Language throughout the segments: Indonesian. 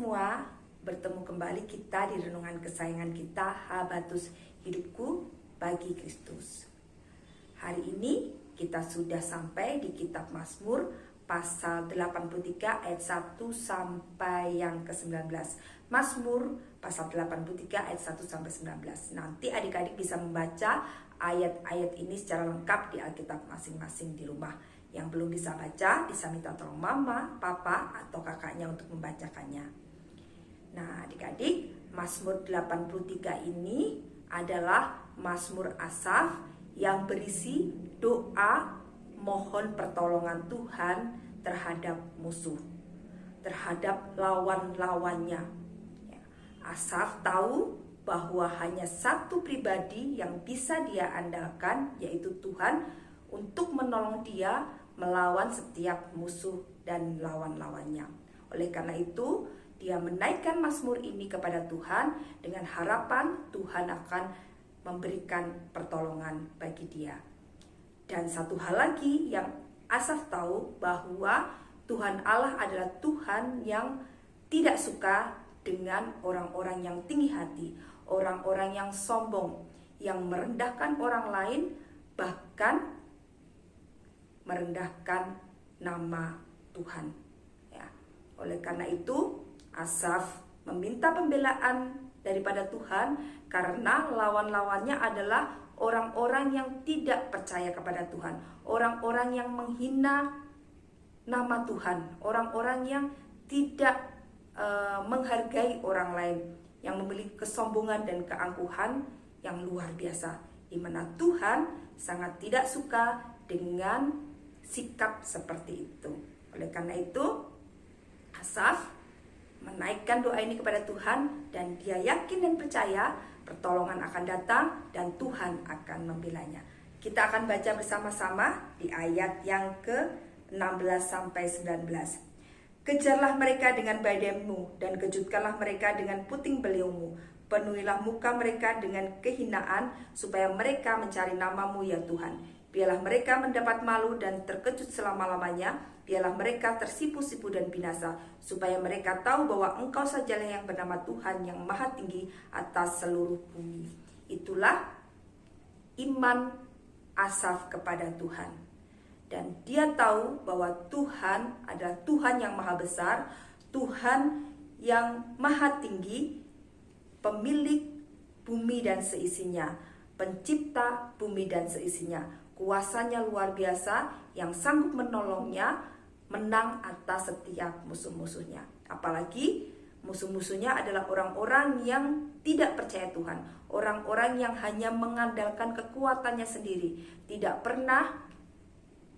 semua, bertemu kembali kita di renungan kesayangan kita, Habatus Hidupku bagi Kristus. Hari ini kita sudah sampai di kitab Mazmur pasal 83 ayat 1 sampai yang ke-19. Mazmur pasal 83 ayat 1 sampai 19. Nanti adik-adik bisa membaca ayat-ayat ini secara lengkap di Alkitab masing-masing di rumah. Yang belum bisa baca bisa minta tolong mama, papa, atau kakaknya untuk membacakannya. Nah adik-adik, Mazmur 83 ini adalah Mazmur Asaf yang berisi doa mohon pertolongan Tuhan terhadap musuh, terhadap lawan-lawannya. Asaf tahu bahwa hanya satu pribadi yang bisa dia andalkan, yaitu Tuhan, untuk menolong dia melawan setiap musuh dan lawan-lawannya. Oleh karena itu, dia menaikkan Mazmur ini kepada Tuhan dengan harapan Tuhan akan memberikan pertolongan bagi dia. Dan satu hal lagi yang Asaf tahu, bahwa Tuhan Allah adalah Tuhan yang tidak suka dengan orang-orang yang tinggi hati, orang-orang yang sombong, yang merendahkan orang lain, bahkan merendahkan nama Tuhan. Ya. Oleh karena itu, Asaf meminta pembelaan daripada Tuhan karena lawan-lawannya adalah orang-orang yang tidak percaya kepada Tuhan, orang-orang yang menghina nama Tuhan, orang-orang yang tidak menghargai orang lain, yang memiliki kesombongan dan keangkuhan yang luar biasa, di mana Tuhan sangat tidak suka dengan sikap seperti itu. Oleh karena itu, Asaf menaikkan doa ini kepada Tuhan dan dia yakin dan percaya pertolongan akan datang dan Tuhan akan membelanya. Kita akan baca bersama-sama di ayat yang ke-16 sampai 19. Kejarlah mereka dengan badaimu dan kejutkanlah mereka dengan puting beliungmu. Penuhilah muka mereka dengan kehinaan supaya mereka mencari namamu ya Tuhan. Biarlah mereka mendapat malu dan terkejut selama-lamanya. Biarlah mereka tersipu-sipu dan binasa, supaya mereka tahu bahwa Engkau sajalah yang bernama Tuhan yang maha tinggi atas seluruh bumi. Itulah iman Asaf kepada Tuhan. Dan dia tahu bahwa Tuhan adalah Tuhan yang maha besar, Tuhan yang maha tinggi, pemilik bumi dan seisinya, pencipta bumi dan seisinya. Kuasanya luar biasa yang sanggup menolongnya menang atas setiap musuh-musuhnya. Apalagi musuh-musuhnya adalah orang-orang yang tidak percaya Tuhan, orang-orang yang hanya mengandalkan kekuatannya sendiri, tidak pernah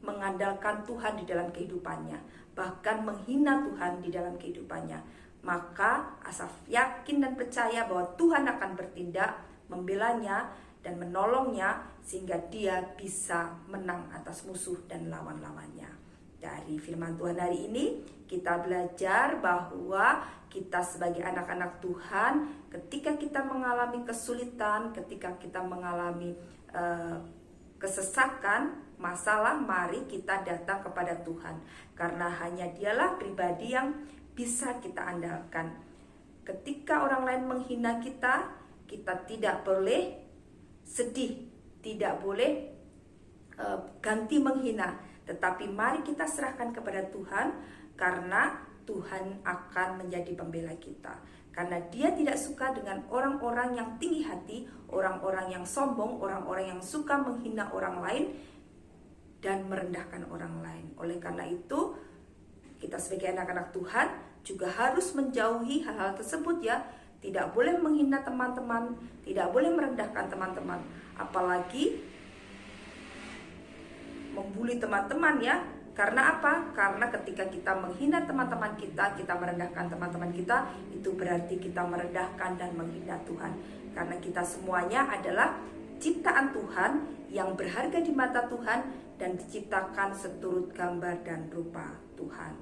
mengandalkan Tuhan di dalam kehidupannya, bahkan menghina Tuhan di dalam kehidupannya. Maka Asaf yakin dan percaya bahwa Tuhan akan bertindak, membelanya dan menolongnya sehingga dia bisa menang atas musuh dan lawan-lawannya. Dari firman Tuhan hari ini kita belajar bahwa kita sebagai anak-anak Tuhan, ketika kita mengalami kesulitan, ketika kita mengalami kesesakan, masalah, mari kita datang kepada Tuhan, karena hanya Dialah pribadi yang bisa kita andalkan. Ketika orang lain menghina kita, kita tidak boleh sedih, tidak boleh ganti menghina, tetapi mari kita serahkan kepada Tuhan, karena Tuhan akan menjadi pembela kita. Karena Dia tidak suka dengan orang-orang yang tinggi hati, orang-orang yang sombong, orang-orang yang suka menghina orang lain dan merendahkan orang lain. Oleh karena itu, kita sebagai anak-anak Tuhan juga harus menjauhi hal-hal tersebut ya. Tidak boleh menghina teman-teman, tidak boleh merendahkan teman-teman, apalagi membuli teman-teman ya. Karena apa? Karena ketika kita menghina teman-teman kita, kita merendahkan teman-teman kita, itu berarti kita merendahkan dan menghina Tuhan. Karena kita semuanya adalah ciptaan Tuhan yang berharga di mata Tuhan dan diciptakan seturut gambar dan rupa Tuhan.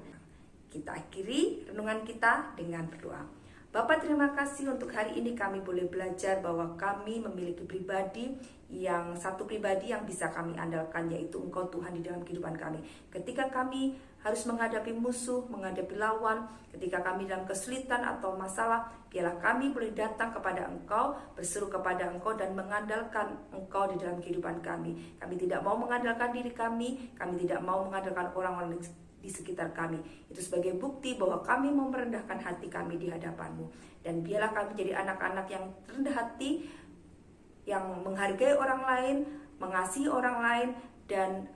Kita akhiri renungan kita dengan berdoa. Bapak, terima kasih untuk hari ini kami boleh belajar bahwa kami memiliki pribadi yang satu pribadi yang bisa kami andalkan, yaitu Engkau Tuhan di dalam kehidupan kami. Ketika kami harus menghadapi musuh, menghadapi lawan, ketika kami dalam kesulitan atau masalah, biarlah kami boleh datang kepada Engkau, berseru kepada Engkau dan mengandalkan Engkau di dalam kehidupan kami. Kami tidak mau mengandalkan diri kami tidak mau mengandalkan orang-orang di sekitar kami. Itu sebagai bukti bahwa kami mau merendahkan hati kami di hadapan-Mu. Dan biarlah kami jadi anak-anak yang rendah hati, yang menghargai orang lain, mengasihi orang lain, dan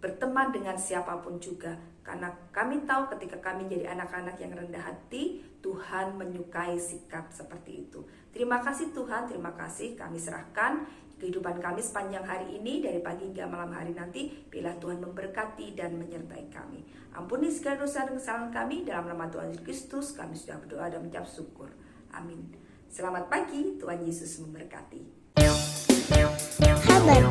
berteman dengan siapapun juga. Karena kami tahu ketika kami jadi anak-anak yang rendah hati, Tuhan menyukai sikap seperti itu. Terima kasih Tuhan, terima kasih. Kami serahkan kehidupan kami sepanjang hari ini, dari pagi hingga malam hari nanti. Biarlah Tuhan memberkati dan menyertai kami. Ampuni segala dosa dan kesalahan kami. Dalam nama Tuhan Yesus Kristus kami sudah berdoa dan mengucap syukur. Amin. Selamat pagi, Tuhan Yesus memberkati. Kabar